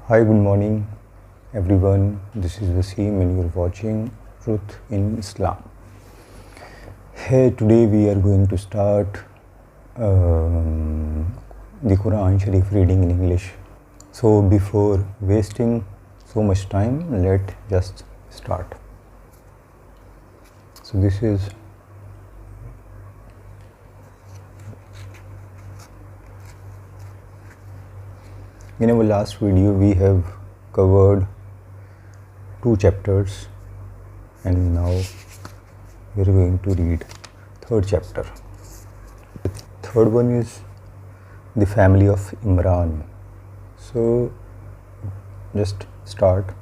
Hi, good morning everyone. This is Wasim and you're watching Truth in Islam. Hey, today we are going to start the Quran Sharif reading in English. So before wasting so much time, let's just start. So this is in our last video we have covered 2 chapters and now we are going to read third chapter. The third one is the family of Imran. So just start.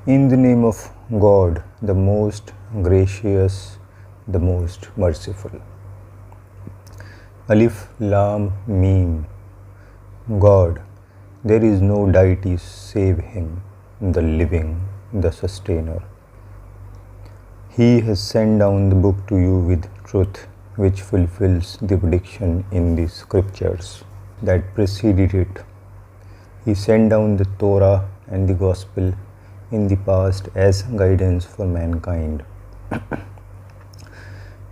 In the name of God, the most gracious, the most merciful. Alif Lam Mim. God, there is no deity save Him, the living, the sustainer. He has sent down the book to you with truth, which fulfills the prediction in the scriptures that preceded it. He sent down the Torah and the Gospel in the past as guidance for mankind.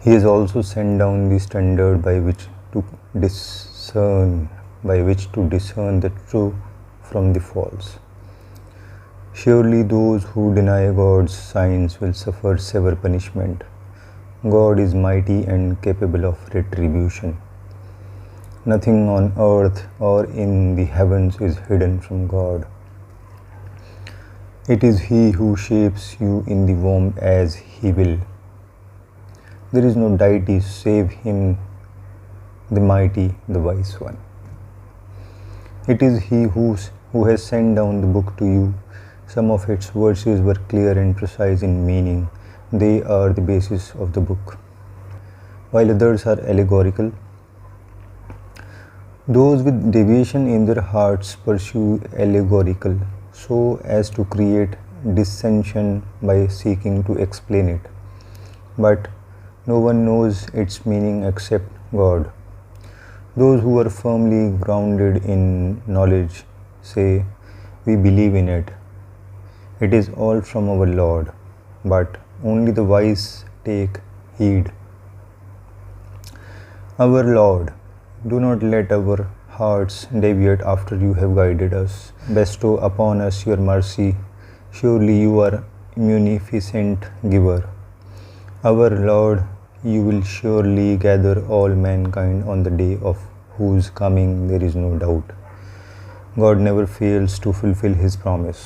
He has also sent down the standard by which to discern the true from the false. Surely those who deny God's signs will suffer severe punishment. God is mighty and capable of retribution. Nothing on earth or in the heavens is hidden from God. It is He who shapes you in the womb as He will. There is no deity save Him, the mighty, the wise one. It is He who has sent down the book to you. Some of its verses were clear and precise in meaning. They are the basis of the book, while others are allegorical. Those with deviation in their hearts pursue allegorical so as to create dissension by seeking to explain it. But no one knows its meaning except God. Those who are firmly grounded in knowledge say, "We believe in it. It is all from our Lord," but only the wise take heed. Our Lord, do not let our hearts deviate after you have guided us. Bestow upon us your mercy. Surely you are munificent giver. Our Lord, you will surely gather all mankind on the day of whose coming there is no doubt. God never fails to fulfill His promise.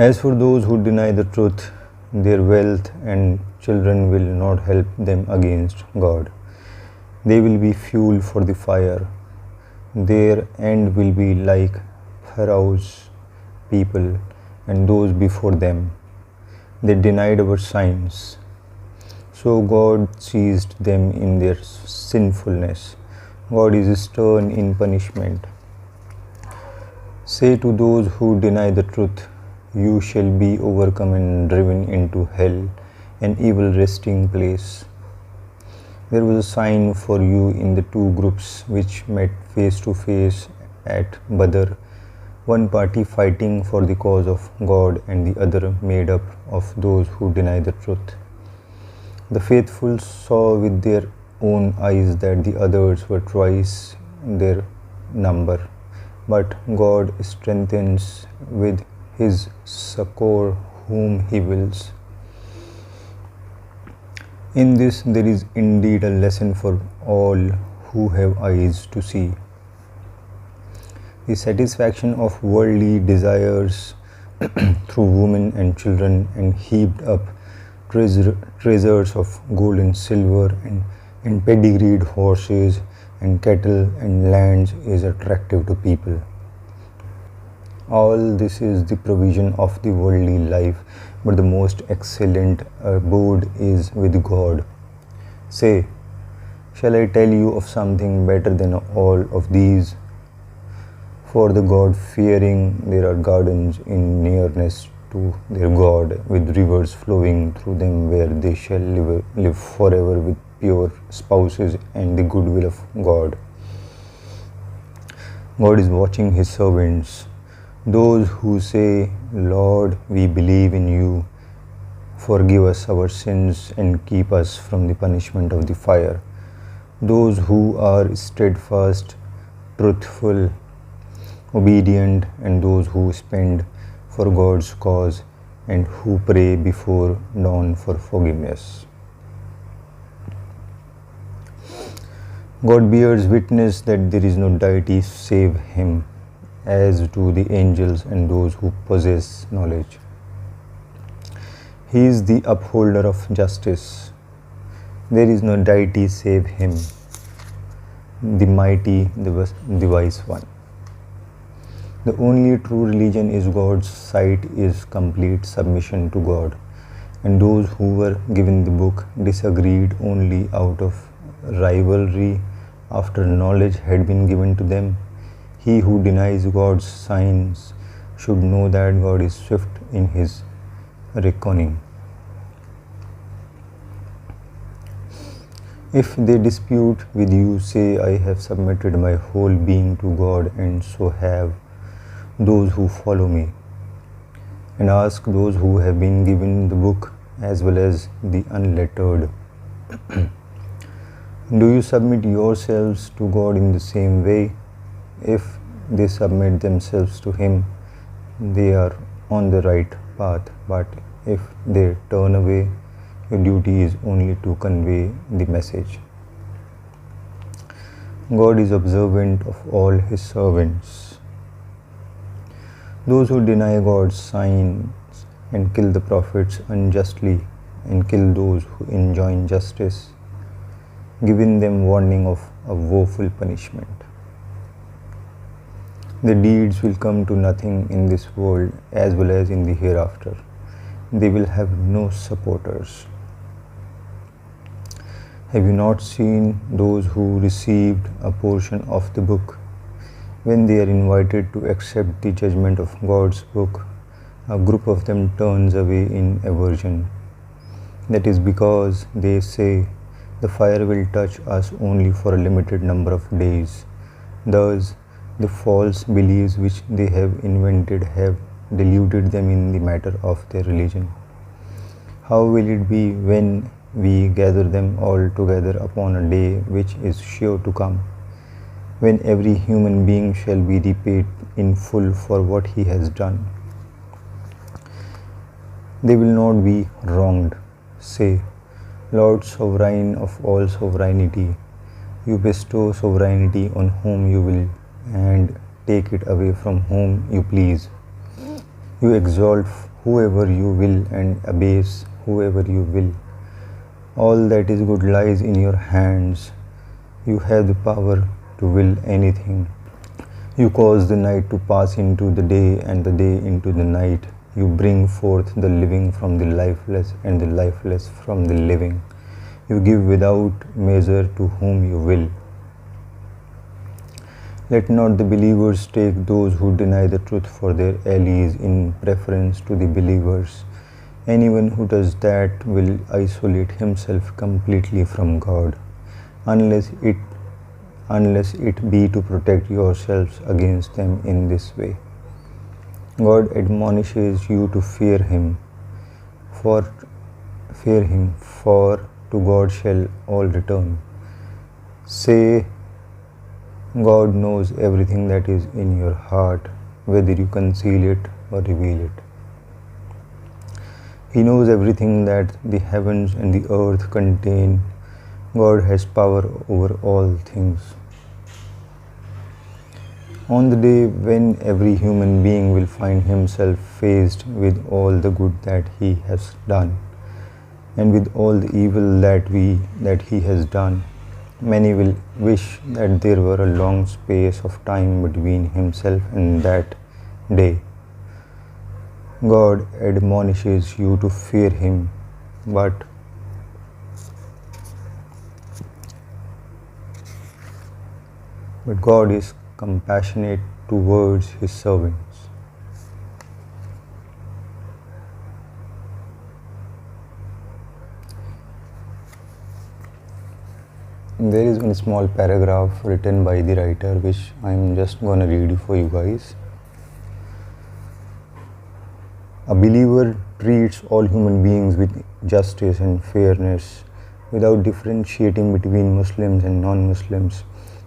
As for those who deny the truth, their wealth and children will not help them against God. They will be fuel for the fire. Their end will be like Pharaoh's people and those before them. They denied our signs. So God seized them in their sinfulness. God is stern in punishment. Say to those who deny the truth, you shall be overcome and driven into hell, an evil resting place. There was a sign for you in the 2 groups which met face to face at Badr, one party fighting for the cause of God and the other made up of those who deny the truth. The faithful saw with their own eyes that the others were twice their number, but God strengthens with His succor whom He wills. In this there is indeed a lesson for all who have eyes to see. The satisfaction of worldly desires through women and children and heaped up treasures of gold and silver and pedigreed horses and cattle and lands is attractive to people. All this is the provision of the worldly life, but the most excellent abode is with God. Say, shall I tell you of something better than all of these? For the God-fearing, there are gardens in nearness to their God, with rivers flowing through them where they shall live forever with pure spouses and the goodwill of God. God is watching His servants, those who say, Lord, we believe in you. Forgive us our sins and keep us from the punishment of the fire. Those who are steadfast, truthful, obedient, and those who spend for God's cause and who pray before dawn for forgiveness. God bears witness that there is no deity save Him, as do the angels and those who possess knowledge. He is the upholder of justice. There is no deity save Him, the mighty, the wise one. The only true religion is God's sight is complete submission to God, and those who were given the book disagreed only out of rivalry after knowledge had been given to them. He who denies God's signs should know that God is swift in His reckoning. If they dispute with you, say, I have submitted my whole being to God, and so have those who follow me. And ask those who have been given the book as well as the unlettered. Do you submit yourselves to God in the same way? If they submit themselves to Him, they are on the right path. But if they turn away, your duty is only to convey the message. God is observant of all His servants. Those who deny God's signs and kill the prophets unjustly and kill those who enjoin justice, giving them warning of a woeful punishment. Their deeds will come to nothing in this world as well as in the hereafter. They will have no supporters. Have you not seen those who received a portion of the book? When they are invited to accept the judgment of God's book, a group of them turns away in aversion. That is because they say, the fire will touch us only for a limited number of days. Thus, the false beliefs which they have invented have deluded them in the matter of their religion. How will it be when we gather them all together upon a day which is sure to come, when every human being shall be repaid in full for what he has done? They will not be wronged. Say, Lord, sovereign of all sovereignty, you bestow sovereignty on whom you will and take it away from whom you please. You exalt whoever you will and abase whoever you will. All that is good lies in your hands. You have the power to will anything. You cause the night to pass into the day and the day into the night. You bring forth the living from the lifeless and the lifeless from the living. You give without measure to whom you will. Let not the believers take those who deny the truth for their allies in preference to the believers. Anyone who does that will isolate himself completely from God, unless it be to protect yourselves against them in this way. God admonishes you to fear Him, for to God shall all return. Say, God knows everything that is in your heart, whether you conceal it or reveal it. He knows everything that the heavens and the earth contain. God has power over all things. On the day when every human being will find himself faced with all the good that he has done and with all the evil that he has done, many will wish that there were a long space of time between himself and that day. God admonishes you to fear Him, but God is compassionate towards His servants. There is one small paragraph written by the writer which I'm just gonna read for you guys. A believer treats all human beings with justice and fairness without differentiating between Muslims and non-Muslims,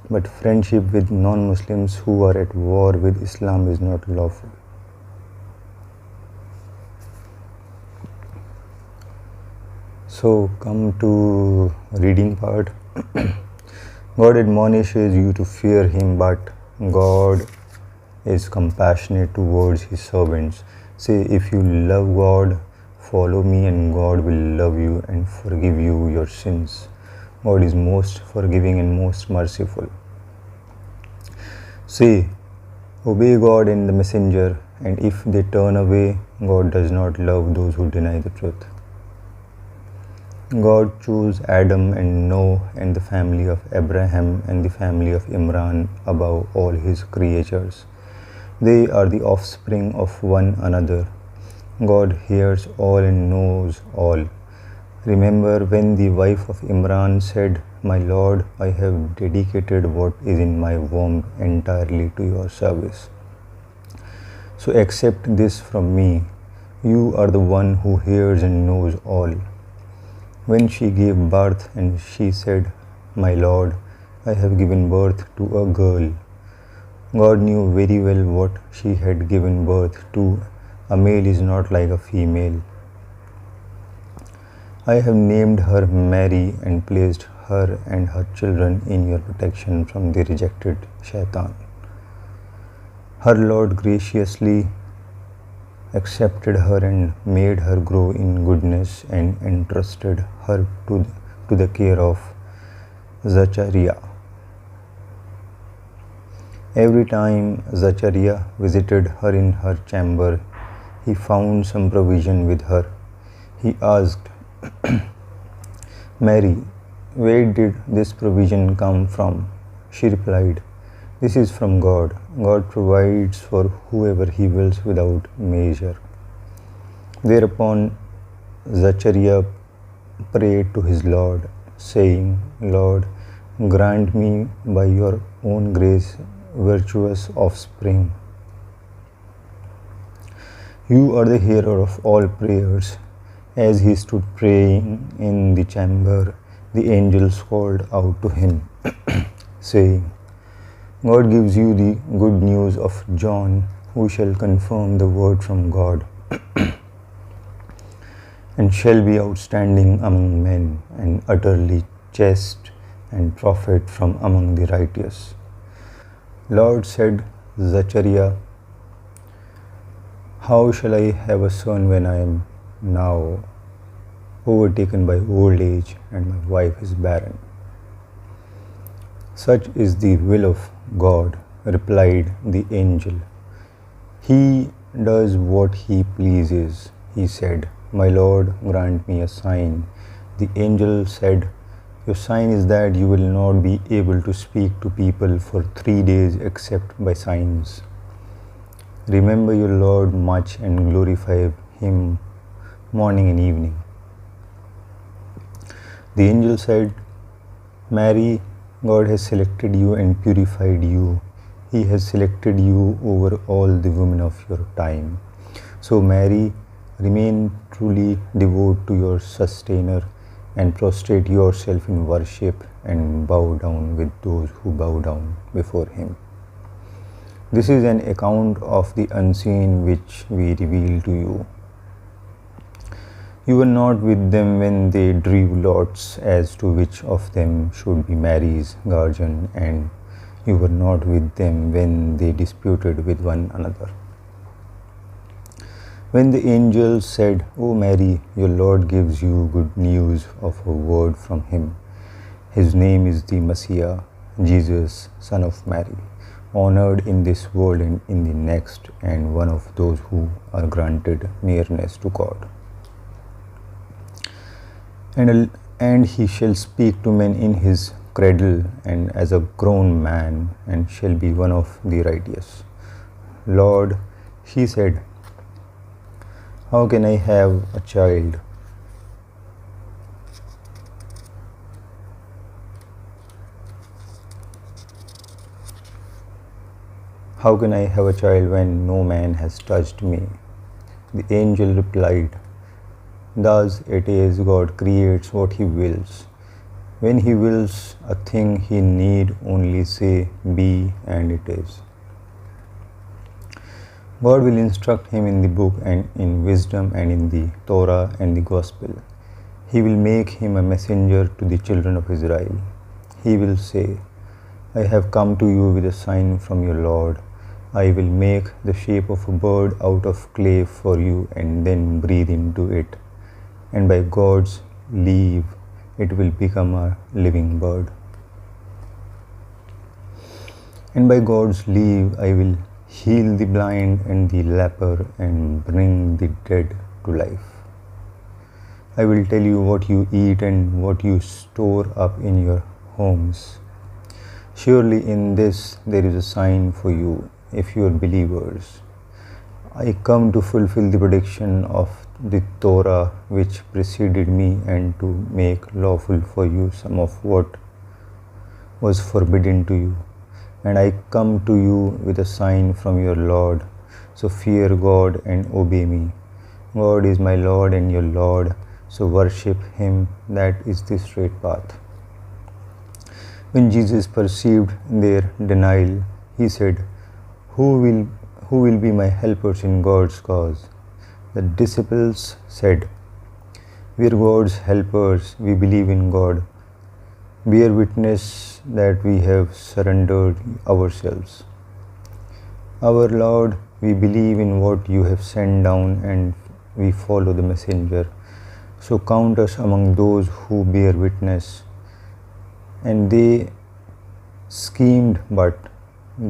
but friendship with non-Muslims who are at war with Islam is not lawful. So come to reading part. God admonishes you to fear Him, but God is compassionate towards His servants. Say, if you love God, follow me, and God will love you and forgive you your sins. God is most forgiving and most merciful. Say, obey God and the messenger, and if they turn away, God does not love those who deny the truth. God chose Adam and Noah and the family of Abraham and the family of Imran above all His creatures. They are the offspring of one another. God hears all and knows all. Remember when the wife of Imran said, "My Lord, I have dedicated what is in my womb entirely to your service. So accept this from me. You are the one who hears and knows all." When she gave birth and she said, "My Lord, I have given birth to a girl." God knew very well what she had given birth to. A male is not like a female. I have named her Mary and placed her and her children in your protection from the rejected Shaitan. Her Lord graciously accepted her and made her grow in goodness and entrusted her to the care of Zachariah. Every time Zachariah visited her in her chamber, he found some provision with her. He asked, "Mary, where did this provision come from?" She replied, "This is from God. God provides for whoever He wills without measure." Thereupon Zachariah prayed to his Lord, saying, "Lord, grant me by your own grace virtuous offspring." You are the hearer of all prayers. As he stood praying in the chamber, the angels called out to him, saying, "God gives you the good news of John, who shall confirm the word from God, and shall be outstanding among men, and utterly chaste, and prophet from among the righteous." Lord said, "Zachariah, how shall I have a son when I am now overtaken by old age, and my wife is barren?" "Such is the will of God," replied the angel. "He does what He pleases." He said, "My Lord, grant me a sign." The angel said, "Your sign is that you will not be able to speak to people for 3 days except by signs. Remember your Lord much and glorify Him morning and evening." The angel said, "Mary, God has selected you and purified you. He has selected you over all the women of your time. So Mary, remain truly devoted to your sustainer and prostrate yourself in worship and bow down with those who bow down before Him. This is an account of the unseen which we reveal to you. You were not with them when they drew lots as to which of them should be Mary's guardian, and you were not with them when they disputed with one another. When the angel said, "O Mary, your Lord gives you good news of a word from Him. His name is the Messiah, Jesus, son of Mary, honored in this world and in the next, and one of those who are granted nearness to God. And he shall speak to men in his cradle and as a grown man, and shall be one of the righteous." "Lord," she said, "how can I have a child?" How can I have a child when no man has touched me? The angel replied, thus it is God creates what he wills. When he wills a thing, he need only say, be, and it is. God will instruct him in the book and in wisdom and in the Torah and the Gospel. He will make him a messenger to the children of Israel. He will say, I have come to you with a sign from your Lord. I will make the shape of a bird out of clay for you and then breathe into it. And by God's leave, it will become a living bird. And by God's leave, I will heal the blind and the leper and bring the dead to life. I will tell you what you eat and what you store up in your homes. Surely in this there is a sign for you, if you are believers. I come to fulfill the prediction of the Torah which preceded me and to make lawful for you some of what was forbidden to you. And I come to you with a sign from your Lord. So fear God and obey me. God is my Lord and your Lord, so worship him. That is the straight path. When Jesus perceived their denial, he said, Who will be my helpers in God's cause? The disciples said, We are God's helpers, we believe in God. Bear witness that we have surrendered ourselves. Our Lord, we believe in what you have sent down and we follow the messenger. So count us among those who bear witness. And they schemed, but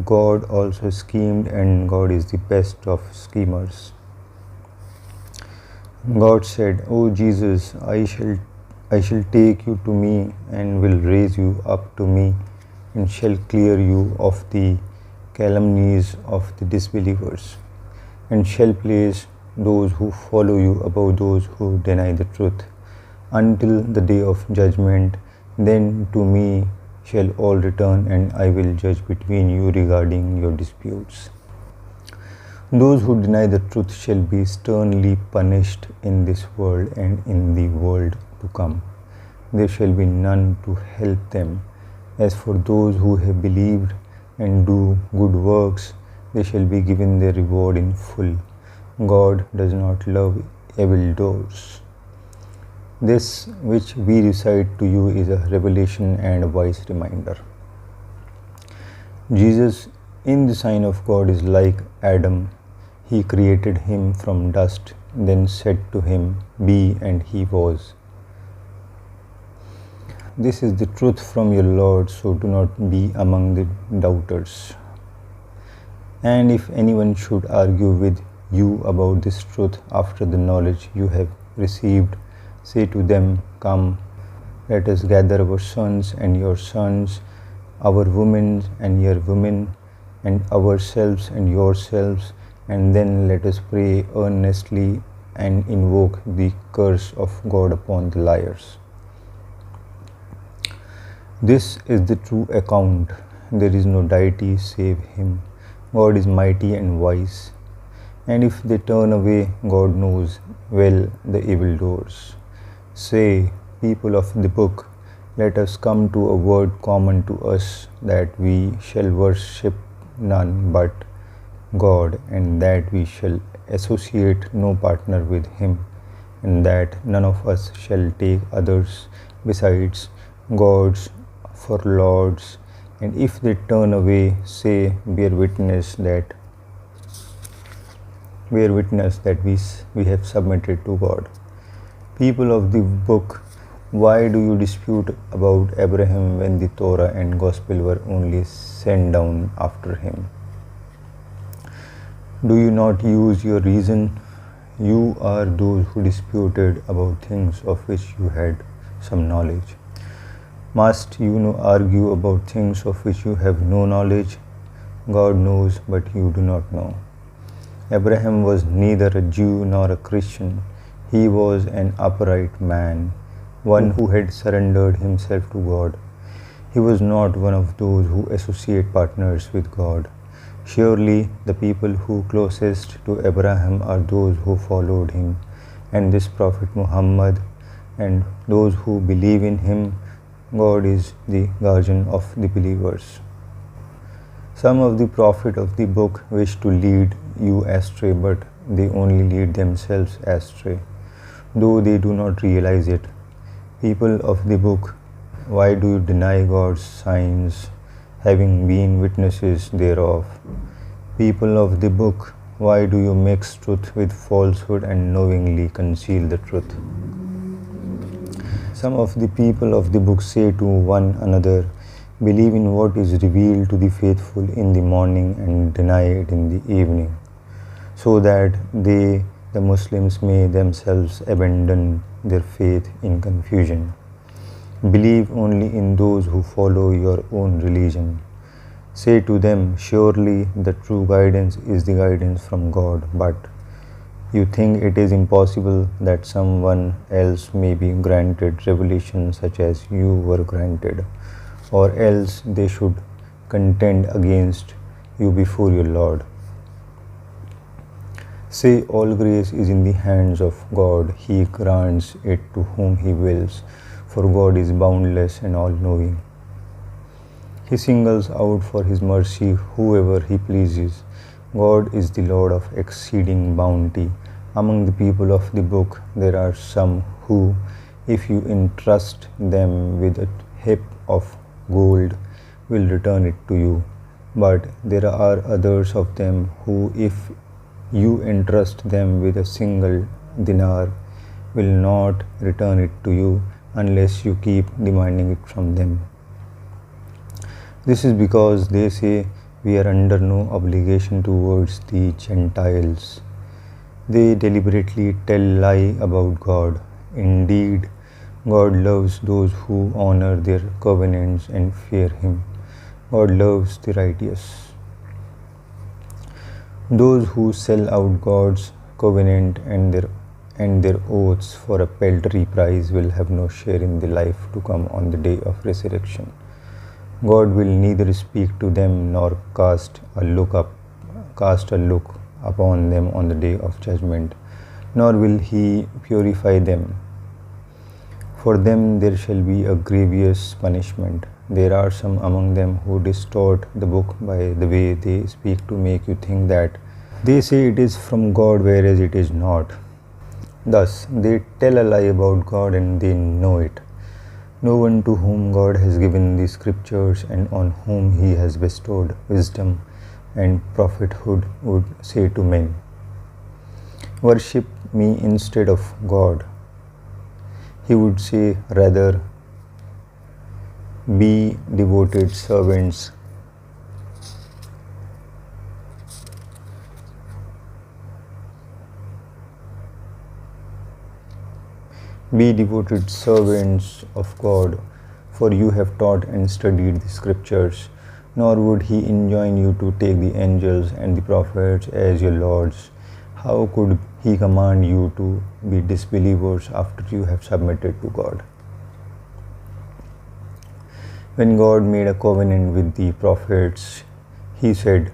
God also schemed, and God is the best of schemers. God said, O Jesus, I shall take you to me and will raise you up to me and shall clear you of the calumnies of the disbelievers and shall place those who follow you above those who deny the truth until the day of judgment. Then to me shall all return, and I will judge between you regarding your disputes. Those who deny the truth shall be sternly punished in this world and in the world to come. There shall be none to help them. As for those who have believed and do good works, they shall be given their reward in full. God does not love evildoers. This which we recite to you is a revelation and a wise reminder. Jesus, in the sign of God, is like Adam. He created him from dust, then said to him, Be, and he was. This is the truth from your Lord, so do not be among the doubters. And if anyone should argue with you about this truth after the knowledge you have received, say to them, Come, let us gather our sons and your sons, our women and your women, and ourselves and yourselves, and then let us pray earnestly and invoke the curse of God upon the liars. This is the true account. There is no deity save him. God is mighty and wise. And if they turn away, God knows well the evildoers. Say, people of the book, let us come to a word common to us, that we shall worship none but God, and that we shall associate no partner with him, and that none of us shall take others besides gods for lords. And if they turn away, say, bear witness that we have submitted to God. People of the book, why do you dispute about Abraham when the Torah and Gospel were only sent down after him? Do you not use your reason? You are those who disputed about things of which you had some knowledge. Must you argue about things of which you have no knowledge? God knows, but you do not know. Abraham was neither a Jew nor a Christian. He was an upright man, one who had surrendered himself to God. He was not one of those who associate partners with God. Surely the people who closest to Abraham are those who followed him, and this Prophet Muhammad, and those who believe in him. God is the guardian of the believers. Some of the prophet of the book wish to lead you astray, but they only lead themselves astray, though they do not realize it. People of the book, why do you deny God's signs, having been witnesses thereof? People of the book, why do you mix truth with falsehood and knowingly conceal the truth? Some of the people of the book say to one another, believe in what is revealed to the faithful in the morning and deny it in the evening, so that they, the Muslims, may themselves abandon their faith in confusion. Believe only in those who follow your own religion. Say to them, surely the true guidance is the guidance from God, but you think it is impossible that someone else may be granted revelation such as you were granted, or else they should contend against you before your Lord. Say, all grace is in the hands of God. He grants it to whom He wills, for God is boundless and all-knowing. He singles out for His mercy whoever He pleases. God is the Lord of exceeding bounty. Among the people of the book, there are some who, if you entrust them with a heap of gold, will return it to you. But there are others of them who, if you entrust them with a single dinar, will not return it to you unless you keep demanding it from them. This is because they say, we are under no obligation towards the Gentiles. They deliberately tell lie about God. Indeed, God loves those who honor their covenants and fear Him. God loves the righteous. Those who sell out God's covenant and their oaths for a paltry price will have no share in the life to come on the day of resurrection. God will neither speak to them nor cast a look upon them on the day of judgment, nor will He purify them. For them there shall be a grievous punishment. There are some among them who distort the book by the way they speak to make you think that they say it is from God, whereas it is not. Thus they tell a lie about God, and they know it. No one to whom God has given the scriptures and on whom He has bestowed wisdom and prophethood would say to men, worship me instead of God. He would say rather, be devoted servants. Be devoted servants of God, for you have taught and studied the scriptures. Nor would He enjoin you to take the angels and the prophets as your lords. How could He command you to be disbelievers after you have submitted to God? When God made a covenant with the prophets, He said,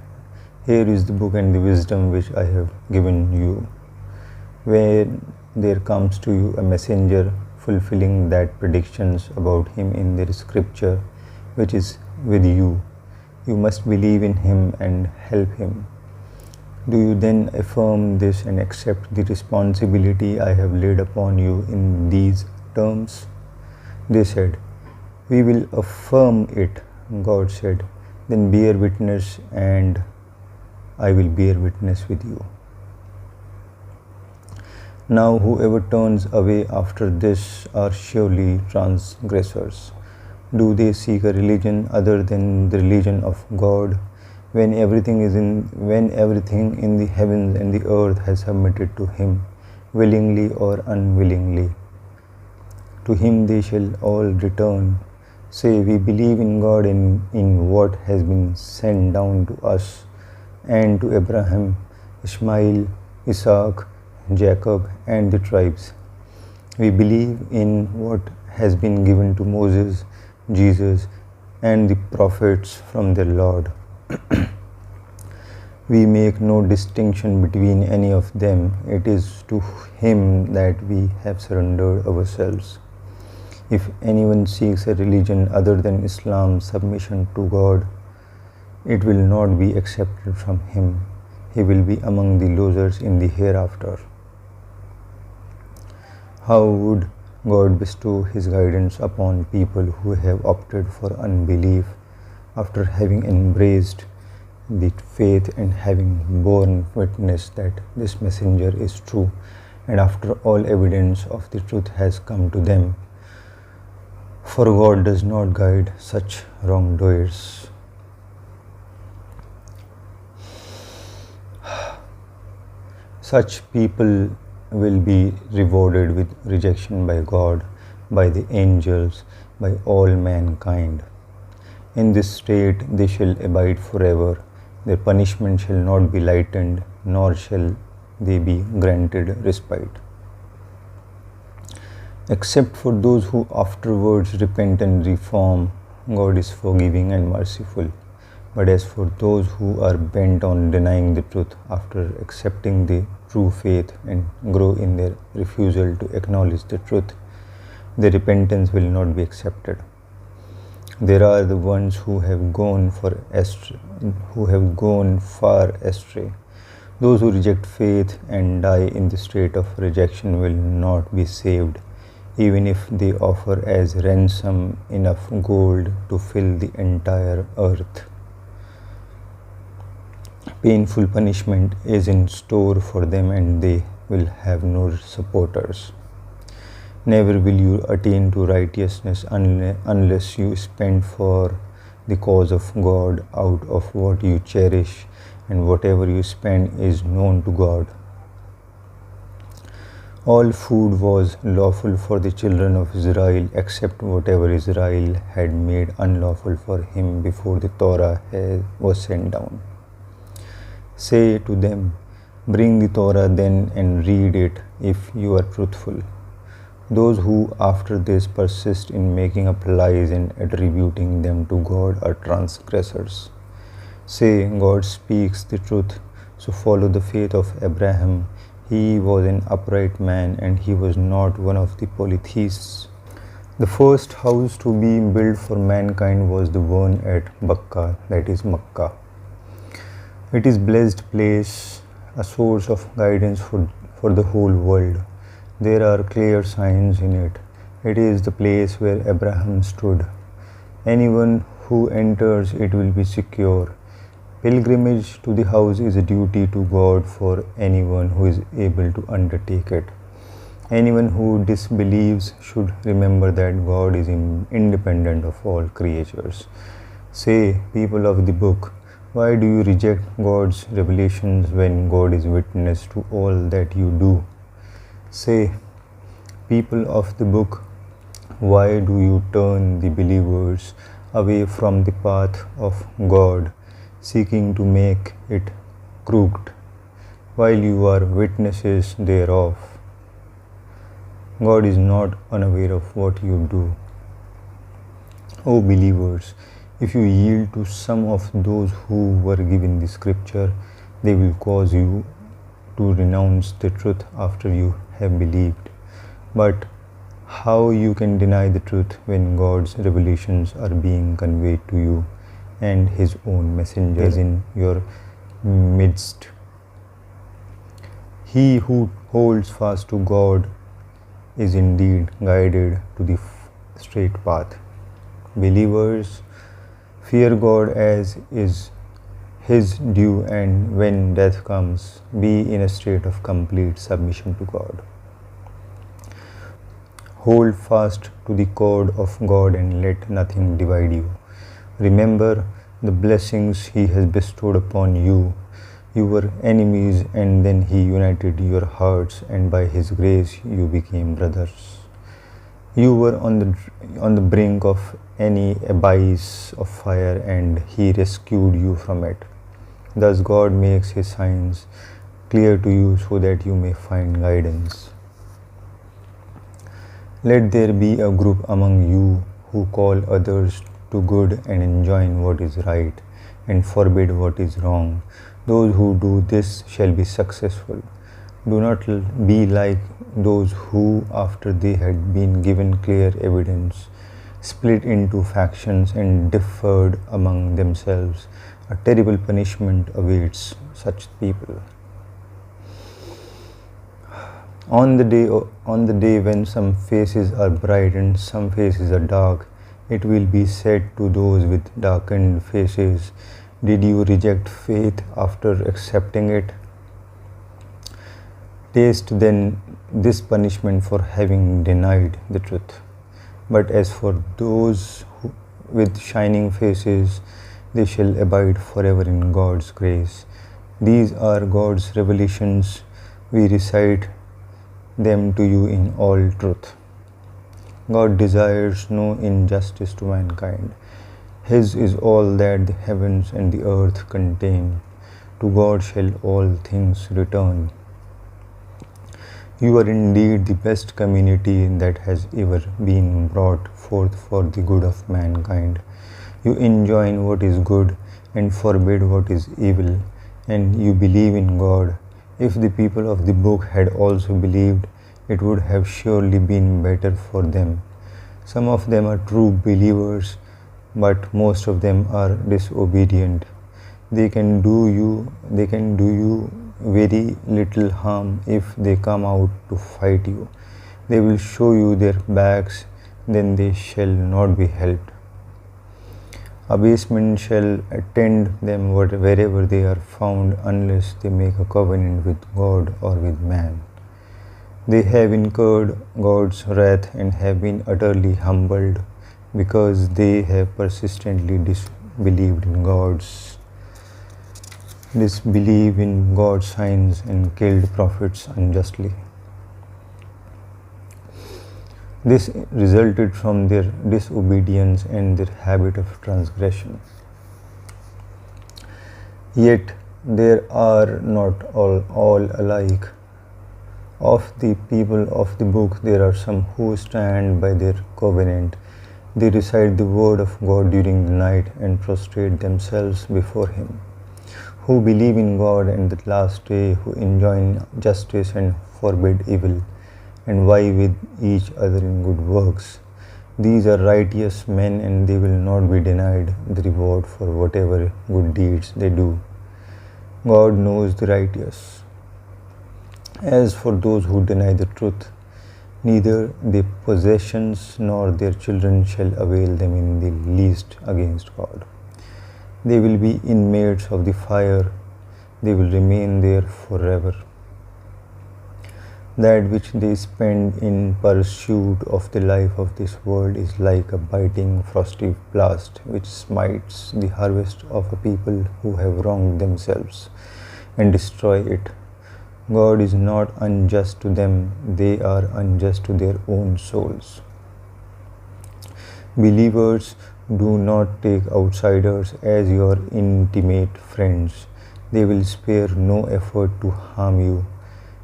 here is the book and the wisdom which I have given you. When there comes to you a messenger fulfilling that predictions about him in their scripture which is with you, you must believe in him and help him. Do you then affirm this and accept the responsibility I have laid upon you in these terms? They said, we will affirm it. God said, then bear witness, and I will bear witness with you. Now whoever turns away after this are surely transgressors. Do they seek a religion other than the religion of God, when everything in the heavens and the earth has submitted to Him, willingly or unwillingly? To Him they shall all return. Say, we believe in God and in what has been sent down to us and to Abraham, Ishmael, Isaac, Jacob and the tribes. We believe in what has been given to Moses, Jesus and the prophets from their Lord. We make no distinction between any of them. It is to Him that we have surrendered ourselves. If anyone seeks a religion other than Islam's submission to God, it will not be accepted from him. He will be among the losers in the hereafter. How would God bestow His guidance upon people who have opted for unbelief after having embraced the faith and having borne witness that this messenger is true, and after all evidence of the truth has come to them? For God does not guide such wrongdoers. Such people will be rewarded with rejection by God, by the angels, by all mankind. In this state they shall abide forever. Their punishment shall not be lightened, nor shall they be granted respite. Except for those who afterwards repent and reform, God is forgiving and merciful. But as for those who are bent on denying the truth after accepting the true faith and grow in their refusal to acknowledge the truth, their repentance will not be accepted. There are the ones who have gone far astray. Those who reject faith and die in the state of rejection will not be saved, even if they offer as ransom enough gold to fill the entire earth. Painful punishment is in store for them, and they will have no supporters. Never will you attain to righteousness unless you spend for the cause of God out of what you cherish, and whatever you spend is known to God. All food was lawful for the children of Israel except whatever Israel had made unlawful for him before the Torah was sent down. Say to them, bring the Torah then and read it if you are truthful. Those who after this persist in making up lies and attributing them to God are transgressors. Say, God speaks the truth, so follow the faith of Abraham. He was an upright man and he was not one of the polytheists. The first house to be built for mankind was the one at Bakka, that is Makkah. It is a blessed place, a source of guidance for the whole world. There are clear signs in it. It is the place where Abraham stood. Anyone who enters it will be secure. Pilgrimage to the house is a duty to God for anyone who is able to undertake it. Anyone who disbelieves should remember that God is independent of all creatures. Say, people of the book, why do you reject God's revelations when God is witness to all that you do? Say, people of the book, why do you turn the believers away from the path of God, seeking to make it crooked, while you are witnesses thereof? God is not unaware of what you do. O believers, if you yield to some of those who were given the scripture, they will cause you to renounce the truth after you have believed. But how you can deny the truth when God's revelations are being conveyed to you and His own messengers in your midst? He who holds fast to God is indeed guided to the straight path. Believers, fear God as is His due, and when death comes, be in a state of complete submission to God. Hold fast to the cord of God and let nothing divide you. Remember the blessings He has bestowed upon you. You were enemies, and then He united your hearts, and by His grace you became brothers. You were on the brink of any abyss of fire, and He rescued you from it. Thus God makes His signs clear to you so that you may find guidance. Let there be a group among you who call others to good and enjoin what is right and forbid what is wrong. Those who do this shall be successful. Do not be like those who, after they had been given clear evidence, split into factions and differed among themselves. A terrible punishment awaits such people. On the day when some faces are bright and some faces are dark, it will be said to those with darkened faces, "Did you reject faith after accepting it? Taste then this punishment for having denied the truth." But as for those with shining faces, they shall abide forever in God's grace. These are God's revelations. We recite them to you in all truth. God desires no injustice to mankind. His is all that the heavens and the earth contain. To God shall all things return. You are indeed the best community that has ever been brought forth for the good of mankind. You enjoin what is good and forbid what is evil, and you believe in God. If the people of the book had also believed, it would have surely been better for them. Some of them are true believers, but most of them are disobedient. They can do you very little harm if they come out to fight you. They will show you their backs, then they shall not be helped. Abasement shall attend them wherever they are found, unless they make a covenant with God or with man. They have incurred God's wrath and have been utterly humbled, because they have persistently disbelieved in God's signs and killed prophets unjustly. This resulted from their disobedience and their habit of transgression. Yet there are not all alike. Of the people of the book, there are some who stand by their covenant. They recite the word of God during the night and prostrate themselves before Him, who believe in God and the last day, who enjoin justice and forbid evil, and vie with each other in good works. These are righteous men, and they will not be denied the reward for whatever good deeds they do. God knows the righteous. As for those who deny the truth, neither their possessions nor their children shall avail them in the least against God. They will be inmates of the fire. They will remain there forever. That which they spend in pursuit of the life of this world is like a biting frosty blast which smites the harvest of a people who have wronged themselves and destroy it. God is not unjust to them, they are unjust to their own souls. Believers, do not take outsiders as your intimate friends. They will spare no effort to harm you.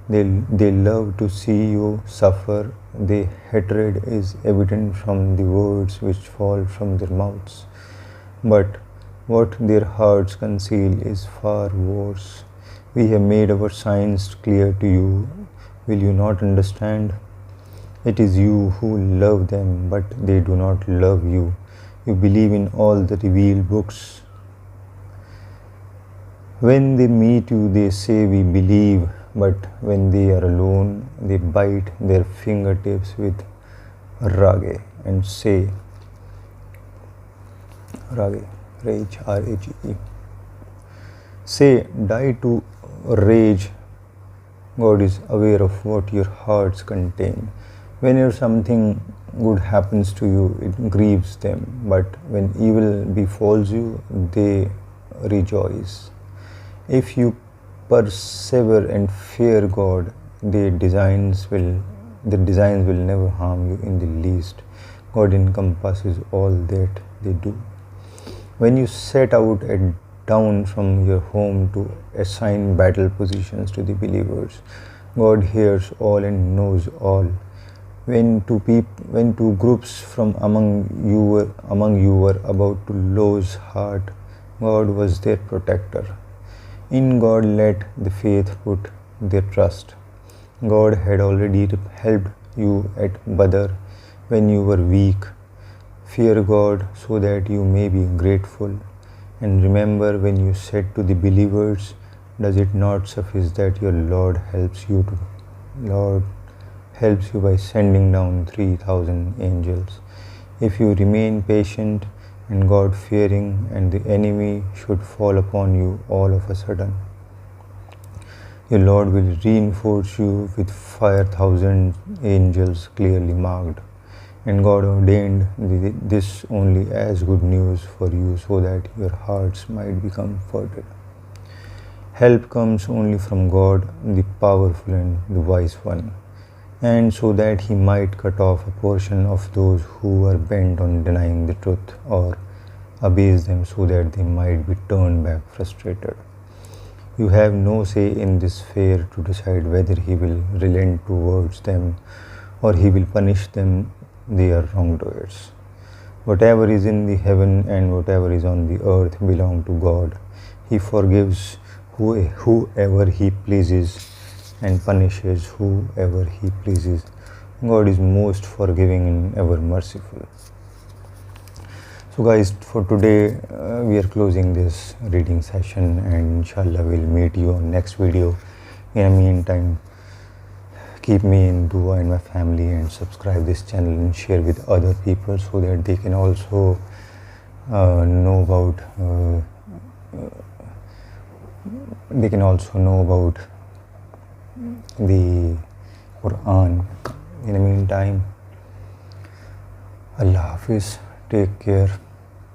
They love to see you suffer. Their hatred is evident from the words which fall from their mouths. But what their hearts conceal is far worse. We have made our signs clear to you. Will you not understand? It is you who love them, but they do not love you. You believe in all the revealed books. When they meet you, they say, "We believe," but when they are alone, they bite their fingertips with rage and say, rage, R-A-G-E. Say, "Die to rage." God is aware of what your hearts contain. Whenever something good happens to you, it grieves them, but when evil befalls you, they rejoice. If you persevere and fear God, their designs will never harm you in the least. God encompasses all that they do. When you set out down from your home to assign battle positions to the believers, God hears all and knows all. When two groups from among you were about to lose heart, God was their protector. In God let the faith put their trust. God had already helped you at Badr when you were weak. Fear God so that you may be grateful. And remember when you said to the believers, does it not suffice that your Lord helps you by sending down 3,000 angels? If you remain patient and God fearing, and the enemy should fall upon you all of a sudden, your Lord will reinforce you with 5,000 angels clearly marked. And God ordained this only as good news for you so that your hearts might be comforted. Help comes only from God, the powerful and the wise one, and so that he might cut off a portion of those who are bent on denying the truth, or abase them so that they might be turned back frustrated. You have no say in this affair to decide whether he will relent towards them or he will punish them. They are wrongdoers. Whatever is in the heaven and whatever is on the earth belong to God. He forgives whoever he pleases and punishes whoever he pleases. God is most forgiving and ever merciful. So guys, for today we are closing this reading session, and inshallah we'll meet you on next video. In the meantime, keep me in dua and my family, and subscribe this channel and share with other people so that they can also know about the Quran. In the meantime, Allah Hafiz, take care.